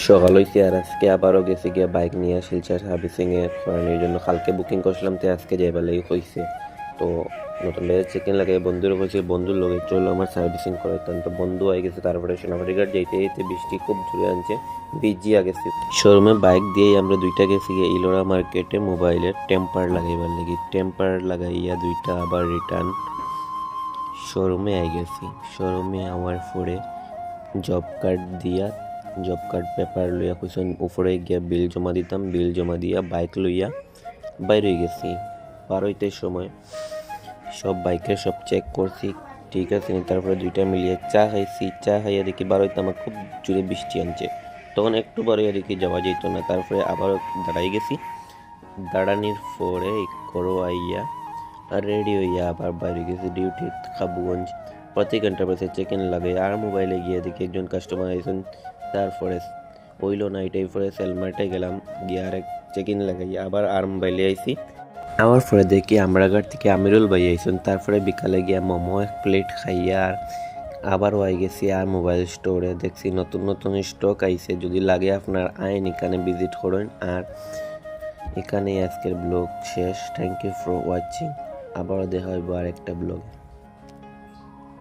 সকাল হইছে আর আজকে আবারও গেছি গিয়ে বাইক নিয়ে শিলচর সার্ভিসিংয়ে করানোর জন্য। কালকে বুকিং করছিলাম তো আজকে যাইবার লাগি হয়েছে। তো নতুন বাইরে চেকিং লাগে বন্ধুরও হয়েছে, বন্ধুর লগে চলো আমার সার্ভিসিং করাইতাম। তো বন্ধু হয়ে গেছে, তারপরে সোনাবাড়ি ঘাট যাইতে যেতে বৃষ্টি খুব জোরে আনছে, ভিজিয়া গেছি। শোরুমে বাইক দিয়েই আমরা দুইটা গেছি গিয়ে ইলোরা মার্কেটে মোবাইলের টেম্পার লাগাইবার লাগি। টেম্পার লাগাইয়া দুইটা আবার রিটার্ন শোরুমে আই গেছি। শোরুমে আওয়ার পরে জব কার্ড দিয়া জব কার্ড পেপার লইয়া কইসন উপরে গিয়া বিল জমা দিতাম। বিল জমা দিয়া বাইক লইয়া বাইরে গেছি। পার হইতে সময় সব বাইকের সব চেক করছি ঠিক আছে নি। তারপরে দুইটা মিলিয়ে চা খাইছি। চা খাইয়া দেখি বার হইতে আমার খুব জোরে বৃষ্টি আনছে। তখন একটু বার হইয়া দেখি যাওয়া যেত না। তারপরে আবারও দাঁড়াই গেছি। দাঁড়ানির পরে করো আইয়া আর রেডি হইয়া আবার বাইরে গেছি ডিউটি খাবুগঞ্জ। প্রতি ঘন্টা পরে চেক ইন লাগে আর মোবাইলে গিয়ে দেখি একজন কাস্টমার আইসেন। তারপরে হইল না, এটাই পরে সেলমার্টে গেলাম, গিয়ে আর এক চেক ইন লাগাই আবার আর মোবাইলে আইসি। আমার পরে দেখি আমরাঘাট থেকে আমিরুল ভাই আইসেন। তারপরে বিকালে গিয়া মোমো এক প্লেট খাইয়া আর আবারও আই গেছি আর মোবাইল স্টোরে। দেখছি নতুন নতুন স্টক আইছে, যদি লাগে আপনার আইন এখানে ভিজিট করেন। আর এখানেই আজকের ব্লগ শেষ। Thank you for watching. আবারও দেখা হইব আর একটা ব্লগ।